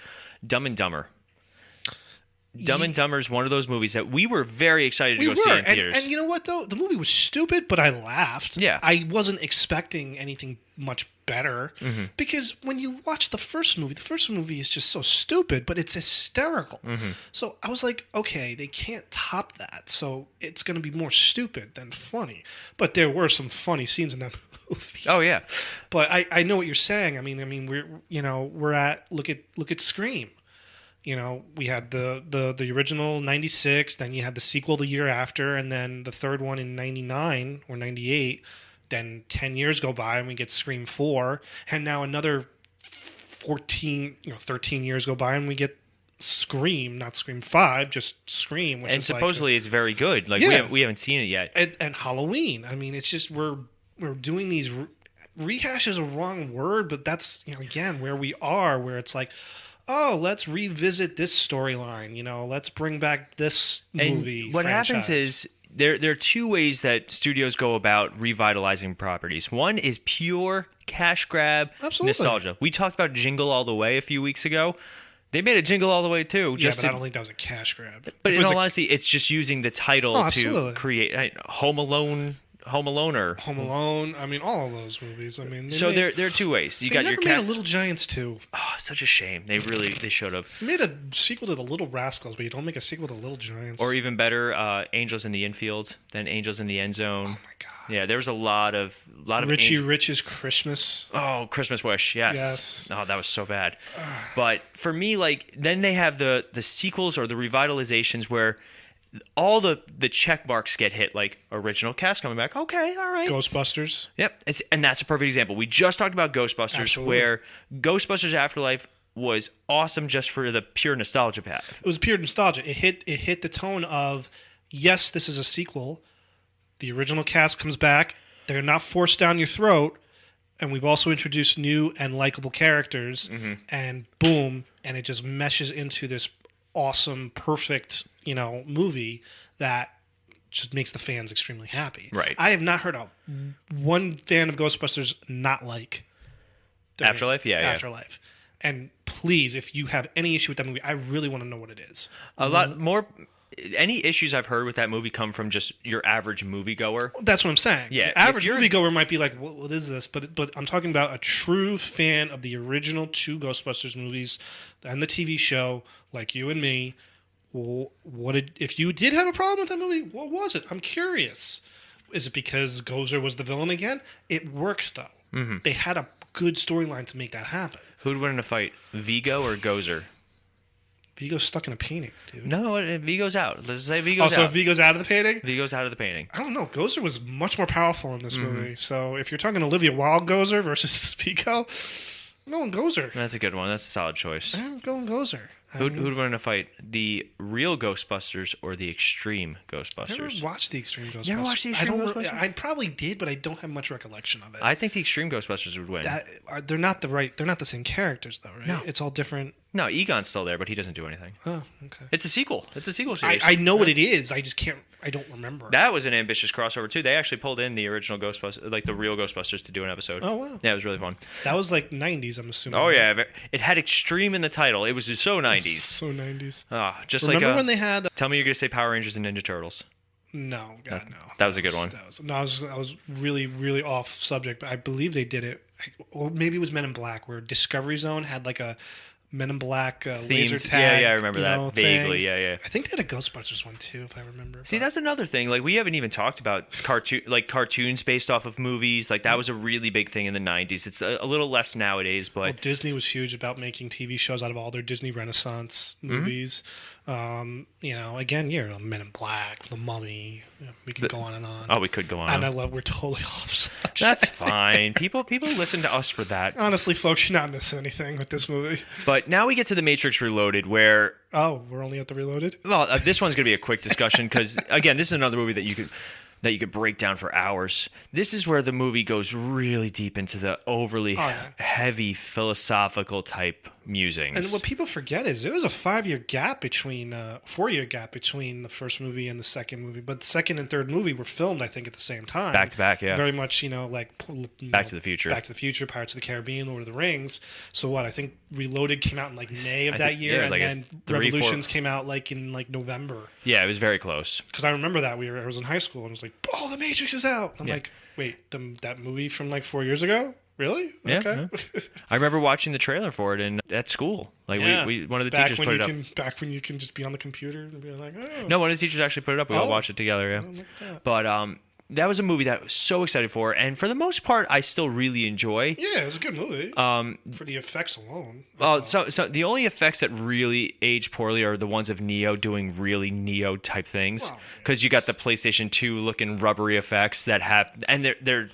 Dumb and Dumber. Dumb and Dumber is one of those movies that we were very excited to go see in theaters. And you know what, though? The movie was stupid, but I laughed. Yeah. I wasn't expecting anything much better because when you watch the first movie is just so stupid, but it's hysterical. So I was like, okay, they can't top that. So it's going to be more stupid than funny. But there were some funny scenes in that movie. Oh, yeah. But I know what you're saying. I mean, we're at, look at Scream. We had the original 96, then you had the sequel the year after, and then the third one in 99 or 98. Then 10 years go by and we get Scream 4, and now another 13 years go by and we get Scream, not Scream 5, just Scream. Which and is supposedly it's very good. Like we haven't seen it yet. And Halloween. I mean, it's just we're doing these rehash is a wrong word, but that's again where we are, where it's like, oh, let's revisit this storyline. Let's bring back this movie. And what happens is there are 2 ways that studios go about revitalizing properties. One is pure cash grab nostalgia. We talked about Jingle All the Way a few weeks ago. They made a Jingle All the Way too. Yeah, but I don't think that was a cash grab. But in all honesty, it's just using the title to create Home Alone. I mean, all of those movies. I mean, there are 2 ways. You got your made a Little Giants too. Oh, such a shame. They should have. You made a sequel to The Little Rascals, but you don't make a sequel to Little Giants. Or even better, Angels in the Infield, then Angels in the End Zone. Oh my God. Yeah, there was a lot of Richie Rich's Christmas. Oh, Christmas Wish. Yes. Oh, that was so bad. But for me, then they have the sequels or the revitalizations where all the check marks get hit, like original cast coming back. Okay, all right. Ghostbusters. Yep, and that's a perfect example. We just talked about Ghostbusters, Absolutely. Where Ghostbusters Afterlife was awesome just for the pure nostalgia path. It was pure nostalgia. It hit the tone of, yes, this is a sequel. The original cast comes back. They're not forced down your throat, and we've also introduced new and likable characters. And boom, and it just meshes into this awesome, perfect, movie that just makes the fans extremely happy. Right. I have not heard one fan of Ghostbusters not like Afterlife. Afterlife. And please, if you have any issue with that movie, I really want to know what it is. A lot more. Any issues I've heard with that movie come from just your average moviegoer. That's what I'm saying. Yeah, the average moviegoer might be like, what is this? But I'm talking about a true fan of the original 2 Ghostbusters movies and the TV show, like you and me. If you did have a problem with that movie, what was it? I'm curious. Is it because Gozer was the villain again? It worked, though. They had a good storyline to make that happen. Who'd win in a fight, Vigo or Gozer? Vigo's stuck in a painting, dude. No, Vigo's out. Let's say Vigo's out. So Vigo's out of the painting? Vigo's out of the painting. I don't know. Gozer was much more powerful in this movie. So if you're talking Olivia Wilde Gozer versus Vigo, I'm going Gozer. That's a good one. That's a solid choice. I'm going Gozer. Who'd win in a fight? The real Ghostbusters or the extreme Ghostbusters? I never watched the extreme Ghostbusters. You never watched the extreme Ghostbusters? I probably did, but I don't have much recollection of it. I think the extreme Ghostbusters would win. They're not the same characters, though, right? No. It's all different. No, Egon's still there, but he doesn't do anything. Oh, okay. It's a sequel. It's a sequel series. I know what it is. I just can't. I don't remember. That was an ambitious crossover too. They actually pulled in the original Ghostbusters, like the real Ghostbusters, to do an episode. Oh wow! Yeah, it was really fun. That was like 90s, I'm assuming. Oh yeah, it had extreme in the title. It was just so 90s. So 90s. Remember when they had? Tell me you're gonna say Power Rangers and Ninja Turtles. No, God, no. That was a good one. I was really, really off subject, but I believe they did it. Or maybe it was Men in Black, where Discovery Zone had like a Men in Black Themes. laser tag. Yeah, I remember that vaguely. Thing. Yeah. I think they had a Ghostbusters one too, if I remember. See, that's another thing. Like, we haven't even talked about cartoons based off of movies. Like, that was a really big thing in the 90s. It's a little less nowadays, but... Well, Disney was huge about making TV shows out of all their Disney Renaissance movies. Again, Men in Black, The Mummy. We could go on and on. Oh, we could go on. And we're totally off subject. That's fine. People listen to us for that. Honestly, folks, you're not missing anything with this movie. But now we get to the Matrix Reloaded, where... Oh, we're only at the Reloaded? Well, this one's going to be a quick discussion because, again, this is another movie that you could break down for hours. This is where the movie goes really deep into the overly heavy philosophical type musings. And what people forget is there was a 4-year gap between the first movie and the second movie. But the second and third movie were filmed, I think, at the same time. Back to back, yeah. Very much, Back to the Future. Back to the Future, Pirates of the Caribbean, Lord of the Rings. So I think Reloaded came out in May of that year, and then Revolutions came out in November. Yeah, it was very close. Because I remember that I was in high school and it was like, oh, The Matrix is out. I'm like, wait, that movie from 4 years ago? Really? Yeah. Okay. Yeah. I remember watching the trailer for it at school. We one of the teachers put it up. Back when you can just be on the computer and be like, oh. No, one of the teachers actually put it up. We all watched it together. Yeah. But that was a movie that I was so excited for, and for the most part, I still really enjoy. Yeah, it was a good movie. For the effects alone. Well, so the only effects that really age poorly are the ones of Neo doing really Neo type things, because you got the PlayStation 2 looking rubbery effects that have, and they're.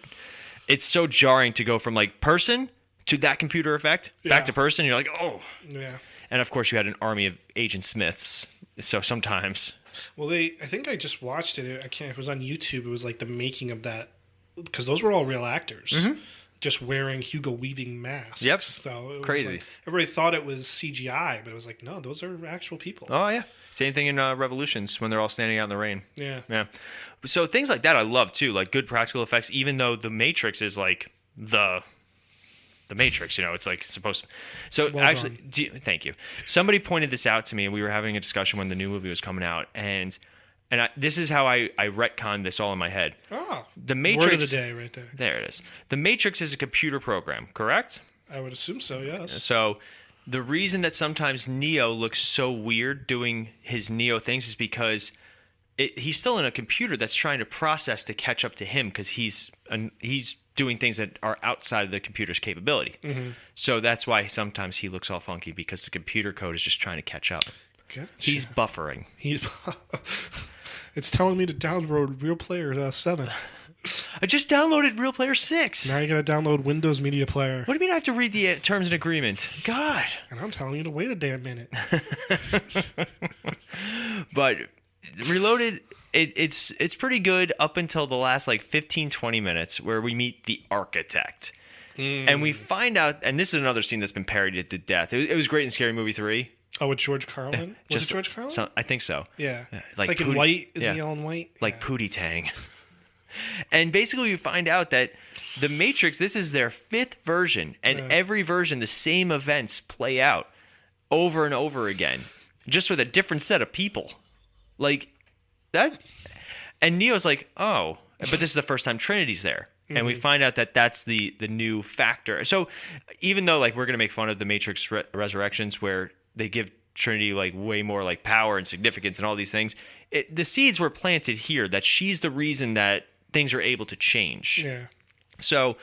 It's so jarring to go from person to that computer effect back to person. You're like, oh. Yeah. And of course, you had an army of Agent Smiths. So sometimes. Well, I think I just watched it. It was on YouTube. It was the making of that, because those were all real actors, just wearing Hugo Weaving masks. Yep. So it was crazy. Everybody thought it was CGI, but it was no, those are actual people. Oh yeah. Same thing in Revolutions when they're all standing out in the rain. Yeah. Yeah. So things like that I love too, good practical effects. Even though the Matrix is the Matrix, it's supposed to. So well actually, thank you. Somebody pointed this out to me, and we were having a discussion when the new movie was coming out, and this is how I retconned this all in my head. Oh, the Matrix. Word of the day, right there. There it is. The Matrix is a computer program, correct? I would assume so. Yes. So the reason that sometimes Neo looks so weird doing his Neo things is because he's still in a computer that's trying to process to catch up to him, because he's doing things that are outside of the computer's capability. Mm-hmm. So that's why sometimes he looks all funky, because the computer code is just trying to catch up. Gotcha. He's buffering. It's telling me to download Real Player 7. I just downloaded Real Player 6. Now you gotta download Windows Media Player. What do you mean I have to read the terms and agreement? God. And I'm telling you to wait a damn minute. But Reloaded, it's pretty good up until the last 15-20 minutes, where we meet the architect. And we find out, and this is another scene that's been parodied to death. It was great in Scary Movie 3. Oh, with George Carlin? Was it George Carlin? I think so. Yeah. It's in white. Is he all in white? Like Pootie Tang. And basically we find out that the Matrix, this is their 5th version, and every version the same events play out over and over again, just with a different set of people. That. And Neo's oh, but this is the first time Trinity's there. Mm-hmm. And we find out that that's the new factor. So even though we're going to make fun of the Matrix Resurrections, where they give Trinity way more power and significance and all these things, the seeds were planted here that she's the reason that things are able to change. Yeah. So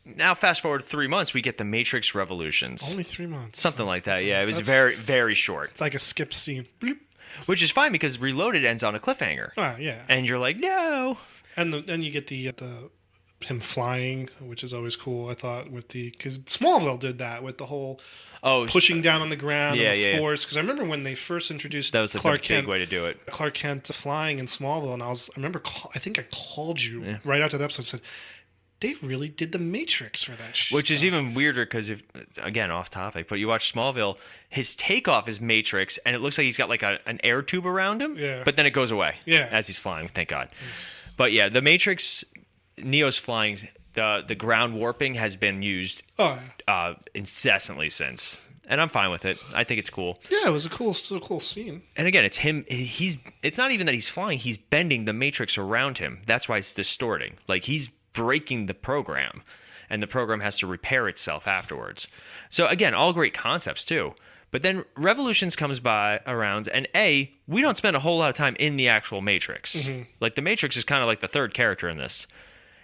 now fast forward 3 months, we get the Matrix Revolutions. Only 3 months. Something like that. Yeah, it was very, very short. It's like a skip scene. Bloop. Which is fine, because Reloaded ends on a cliffhanger. Yeah. And you're like, no. And then you get the him flying, which is always cool, I thought, because Smallville did that with the whole pushing down on the ground and the force. Because I remember when they first introduced that was Clark Kent, big way to do it. Clark Kent flying in Smallville, and I think I called you right after the episode and said, they really did the Matrix for that shit. Which is even weirder, because again, off topic, but you watch Smallville, his takeoff is Matrix, and it looks like he's got an air tube around him, but then it goes away as he's flying, thank God. Yes. But yeah, the Matrix, Neo's flying, the ground warping has been used incessantly since. And I'm fine with it. I think it's cool. Yeah, it was a cool scene. And again, it's him. It's not even that he's flying. He's bending the Matrix around him. That's why it's distorting. He's breaking the program. and the program has to repair itself afterwards. So again, all great concepts too. But then Revolutions comes around, and we don't spend a whole lot of time in the actual Matrix. Mm-hmm. Like, the Matrix is kind of like the third character in this.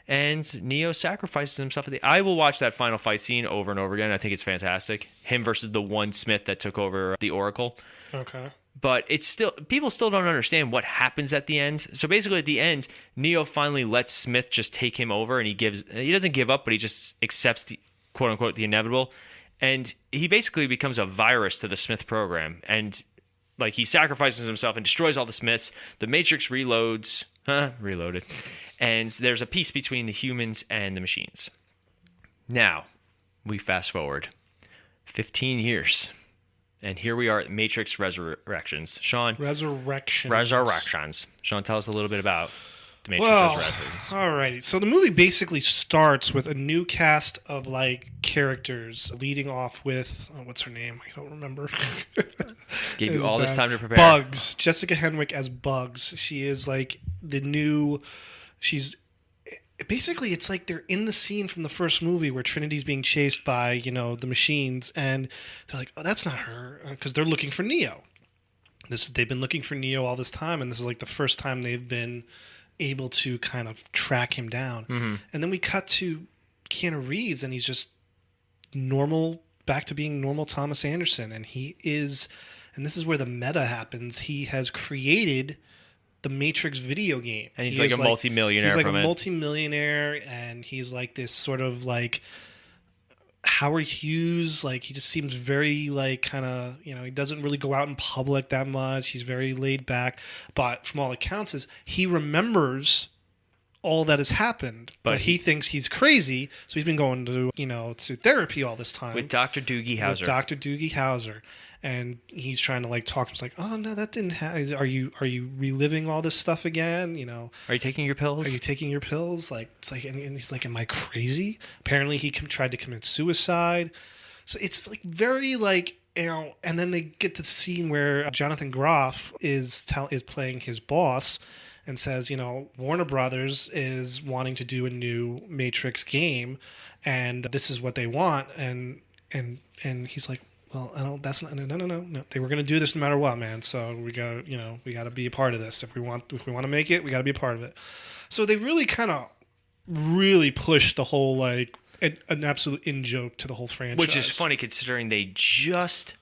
And Neo sacrifices himself. I will watch that final fight scene over and over again. I think it's fantastic. Him versus the one Smith that took over the Oracle. Okay. But it's still, people still don't understand what happens at the end. So basically at the end, Neo finally lets Smith just take him over, and he doesn't give up, but he just accepts the quote unquote the inevitable. And he basically becomes a virus to the Smith program. And like, he sacrifices himself and destroys all the Smiths. The Matrix reloaded. And there's a peace between the humans and the machines. Now, we fast forward 15 years. And here we are at Matrix Resurrections. Sean. Resurrections. Sean, tell us a little bit about the Matrix Resurrections. Alrighty. So the movie basically starts with a new cast of like characters, leading off with what's her name? I don't remember. Gave you all this time to prepare. Bugs. Jessica Henwick as Bugs. She is like the new. She's basically, it's like they're in the scene from the first movie where Trinity's being chased by, the machines, and they're like, oh, that's not her, because they're looking for Neo. They've been looking for Neo all this time, and this is like the first time they've been able to kind of track him down. Mm-hmm. And then we cut to Keanu Reeves, and he's just normal, back to being normal Thomas Anderson, and and this is where the meta happens, he has created the Matrix video game. And he's like a multi-millionaire from it. He's like a multi-millionaire, and he's like this sort of like Howard Hughes, like he just seems very like kind of, he doesn't really go out in public that much. He's very laid back, but from all accounts is he remembers all that has happened, but he thinks he's crazy. So he's been going to, to therapy all this time. With Dr. Doogie Howser. And he's trying to like talk. He's like, "Oh no, that didn't happen. Are you reliving all this stuff again? Are you taking your pills? Like it's like, and he's like, am I crazy? Apparently, he tried to commit suicide. So it's like very like And then they get to the scene where Jonathan Groff is playing his boss, and says, Warner Brothers is wanting to do a new Matrix game, and this is what they want, and he's like, well, no. They were going to do this no matter what, man. So we got to be a part of this. If we want to make it, we got to be a part of it. So they really push the whole like an absolute in-joke to the whole franchise. Which is funny considering they just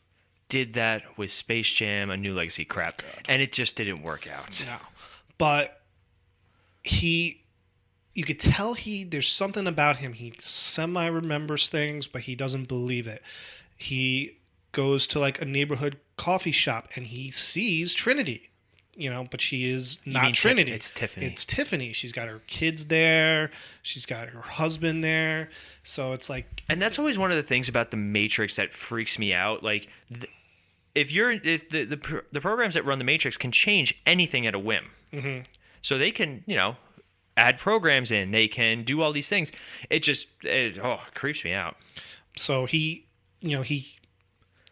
did that with Space Jam, A New Legacy crap, and it just didn't work out. No, but you could tell there's something about him. He semi-remembers things, but he doesn't believe it. He goes to like a neighborhood coffee shop and he sees Trinity, but she is not Trinity. It's Tiffany. It's Tiffany. She's got her kids there. She's got her husband there. So it's like, and that's always one of the things about the Matrix that freaks me out. Like, if the programs that run the Matrix can change anything at a whim. Mm-hmm. So they can, add programs in. They can do all these things. It creeps me out. So he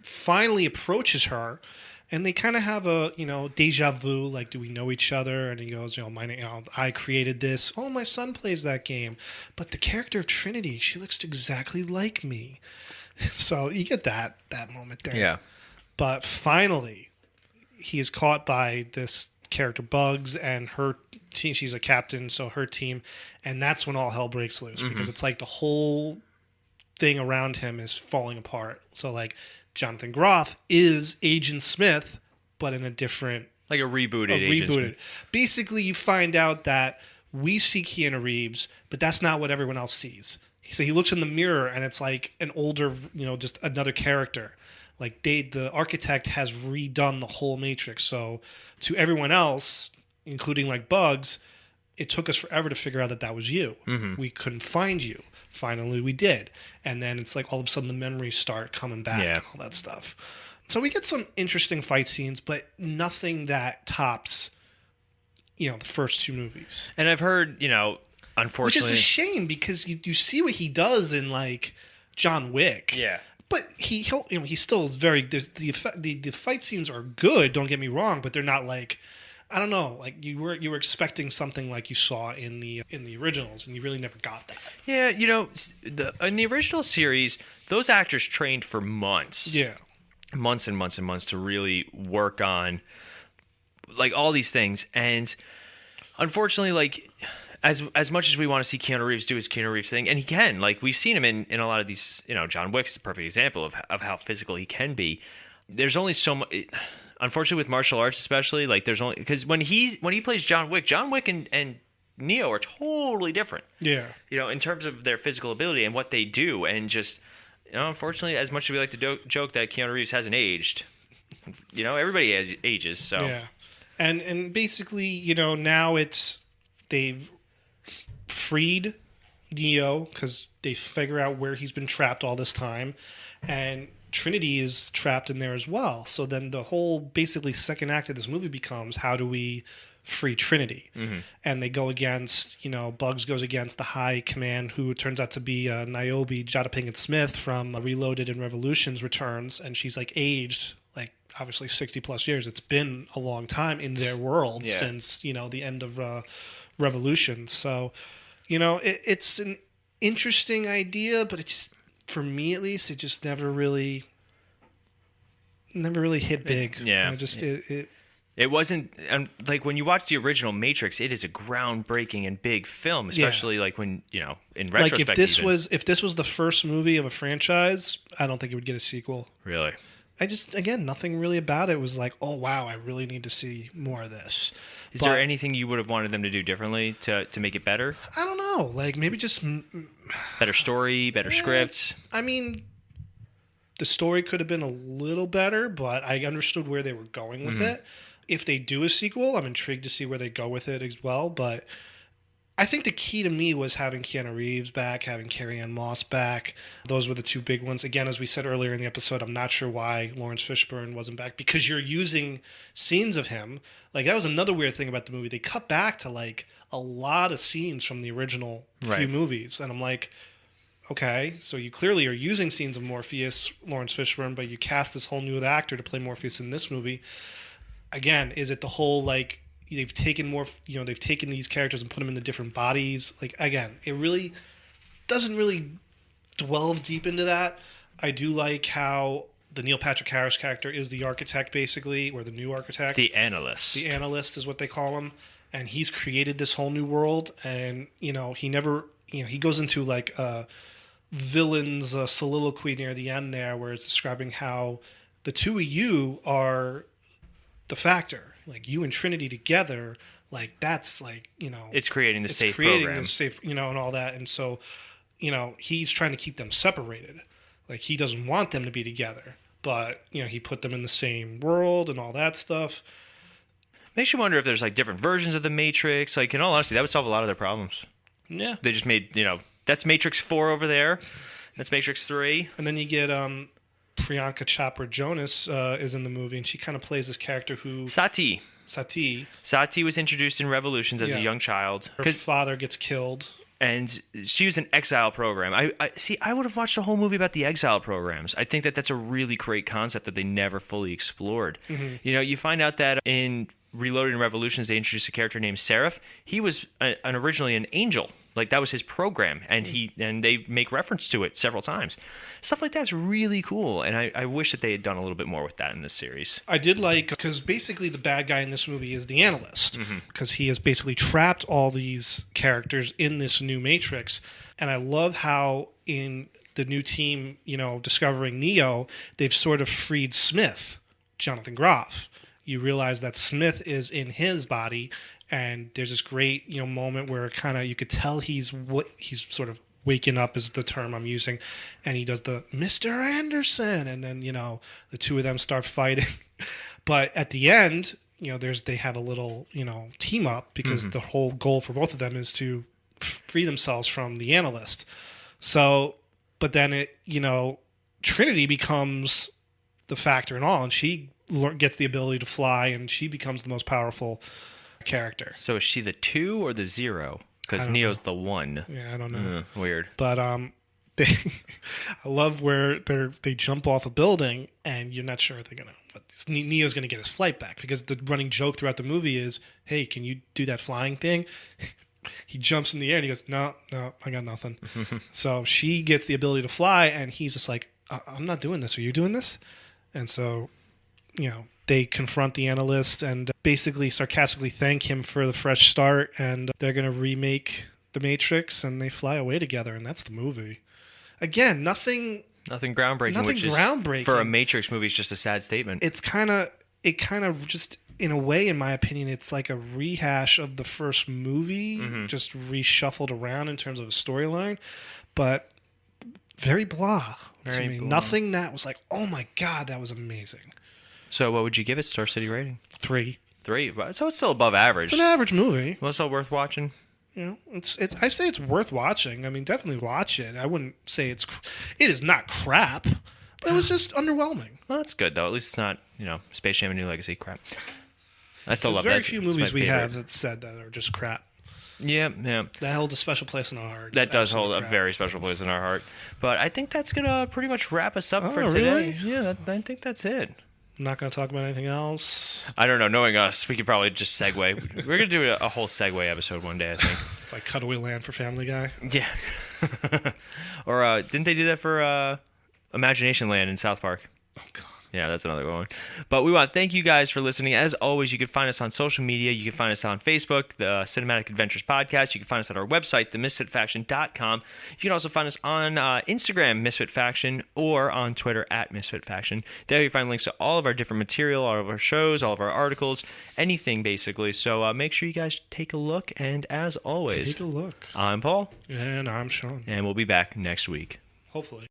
finally approaches her, and they kind of have a, deja vu, like, do we know each other? And he goes, I created this. Oh, my son plays that game. But the character of Trinity, she looks exactly like me. So you get that moment there. Yeah. But finally, he is caught by this character Bugs and her team. She's a captain, so her team. And that's when all hell breaks loose, because it's like the whole thing around him is falling apart. So like Jonathan Groff is Agent Smith, but in a different, like a rebooted Agent Smith. Basically, you find out that we see Keanu Reeves, but that's not what everyone else sees. So he looks in the mirror, and it's like an older, just another character. Like the architect has redone the whole Matrix. So to everyone else, including like Bugs, it took us forever to figure out that was you. Mm-hmm. We couldn't find you. Finally, we did. And then it's like all of a sudden the memories start coming back and all that stuff. So we get some interesting fight scenes, but nothing that tops, the first two movies. And I've heard, unfortunately... Which is a shame, because you see what he does in, like, John Wick. Yeah. But he still is very... The fight scenes are good, don't get me wrong, but they're not like... I don't know, like you were expecting something like you saw in the originals, and you really never got that. Yeah, in the original series, those actors trained for months. Yeah. Months and months and months to really work on like all these things. And unfortunately, like as much as we want to see Keanu Reeves do his Keanu Reeves thing, and he can, like we've seen him in a lot of these, John Wick's a perfect example of how physical he can be. There's only so much. Unfortunately, with martial arts, especially, like there's only because when he plays John Wick and Neo are totally different. Yeah. In terms of their physical ability and what they do, and just unfortunately, as much as we like to joke that Keanu Reeves hasn't aged, everybody ages. So yeah, and basically, now they've freed Neo because they figure out where he's been trapped all this time, and Trinity is trapped in there as well. So then the whole basically second act of this movie becomes, how do we free Trinity? Mm-hmm. And they go against, Bugs goes against the high command, who turns out to be Niobe Jada Pinkett Smith from Reloaded and Revolutions returns, and she's like aged like obviously 60 plus years. It's been a long time in their world since the end of Revolution. So it's an interesting idea, but it's just, for me at least, it just never really hit big. It wasn't like when you watch the original Matrix, it is a groundbreaking and big film, especially like when in retrospect. Like if this was the first movie of a franchise, I don't think it would get a sequel. Really, nothing really about it was like, oh wow, I really need to see more of this. Is there anything you would have wanted them to do differently to make it better? I don't know. Like maybe just better story, better scripts. I mean, the story could have been a little better, but I understood where they were going with it. If they do a sequel, I'm intrigued to see where they go with it as well. But I think the key to me was having Keanu Reeves back, having Carrie-Anne Moss back. Those were the two big ones. Again, as we said earlier in the episode, I'm not sure why Laurence Fishburne wasn't back, because you're using scenes of him. Like, that was another weird thing about the movie. They cut back to, like, a lot of scenes from the original few movies. And I'm like, okay, so you clearly are using scenes of Morpheus, Laurence Fishburne, but you cast this whole new actor to play Morpheus in this movie. Again, is it the whole, like, they've taken they've taken these characters and put them into different bodies? Like, again, it really doesn't really delve deep into that. I do like how the Neil Patrick Harris character is the architect, basically, or the new architect. The analyst. The analyst is what they call him. And he's created this whole new world. And, he never, he goes into like a villain's soliloquy near the end there, where it's describing how the two of you are the factor. Like, you and Trinity together, like, that's like, it's creating the safe program. And all that. And so, he's trying to keep them separated. Like, he doesn't want them to be together, but, he put them in the same world and all that stuff. Makes you wonder if there's like different versions of the Matrix. Like, in all honesty, that would solve a lot of their problems. Yeah. They just made, that's Matrix 4 over there. That's Matrix 3. And then you get Priyanka Chopra Jonas is in the movie, and she kind of plays this character who... Sati was introduced in Revolutions as a young child. Her father gets killed. And she was an Exile program. I would have watched a whole movie about the Exile programs. I think that's a really great concept that they never fully explored. Mm-hmm. You find out that in Reloaded and Revolutions, they introduced a character named Seraph. He was originally an angel. Like, that was his program, and they make reference to it several times. Stuff like that's really cool, and I wish that they had done a little bit more with that in this series. I did like, because basically the bad guy in this movie is the analyst, because he has basically trapped all these characters in this new Matrix, and I love how in the new team, discovering Neo, they've sort of freed Smith, Jonathan Groff. You realize that Smith is in his body, and there's this great, moment where kind of you could tell he's sort of waking up is the term I'm using, and he does the Mr. Anderson, and then the two of them start fighting. But at the end, they have a little team up, because the whole goal for both of them is to free themselves from the analyst. So, but then Trinity becomes the factor in all, and she gets the ability to fly, and she becomes the most powerful character. So is she the 2 or the 0? Because Neo's the 1. Yeah, I don't know. Weird. But I love where they jump off a building and you're not sure if they're gonna. But Neo's gonna get his flight back because the running joke throughout the movie is, "Hey, can you do that flying thing?" He jumps in the air and he goes, "No, I got nothing." So she gets the ability to fly, and he's just like, "I'm not doing this. Are you doing this?" And so, they confront the analyst and basically sarcastically thank him for the fresh start, and they're gonna remake the Matrix, and they fly away together, and that's the movie. Again, nothing groundbreaking. Which is, for a Matrix movie, is just a sad statement. It kind of just, in a way, in my opinion, it's like a rehash of the first movie, just reshuffled around in terms of a storyline, but very blah. Very to me. blah. Nothing that was like, oh my God, that was amazing. So what would you give it, Star City rating? 3. 3? So it's still above average. It's an average movie. Well, still worth watching? It's. I say it's worth watching. I mean, definitely watch it. I wouldn't say it is not crap, but it was just underwhelming. Well, that's good, though. At least it's not, Space Jam: A New Legacy crap. I still love that. There's very few movies we have that said that are just crap. Yeah. That holds a special place in our heart. That does hold a very special place in our heart. But I think that's going to pretty much wrap us up for today. Really? Yeah, I think that's it. I'm not going to talk about anything else. I don't know. Knowing us, we could probably just segue. We're going to do a whole segue episode one day, I think. It's like Cutaway Land for Family Guy. Yeah. Or didn't they do that for Imagination Land in South Park? Oh, God. Yeah, that's another one. But we want to thank you guys for listening. As always, you can find us on social media. You can find us on Facebook, the Cinematic Adventures Podcast. You can find us at our website, themisfitfaction.com. You can also find us on Instagram, Misfit Faction, or on Twitter, @Misfit Faction. There you find links to all of our different material, all of our shows, all of our articles, anything basically. So make sure you guys take a look. And as always, take a look. I'm Paul. And I'm Sean. And we'll be back next week. Hopefully.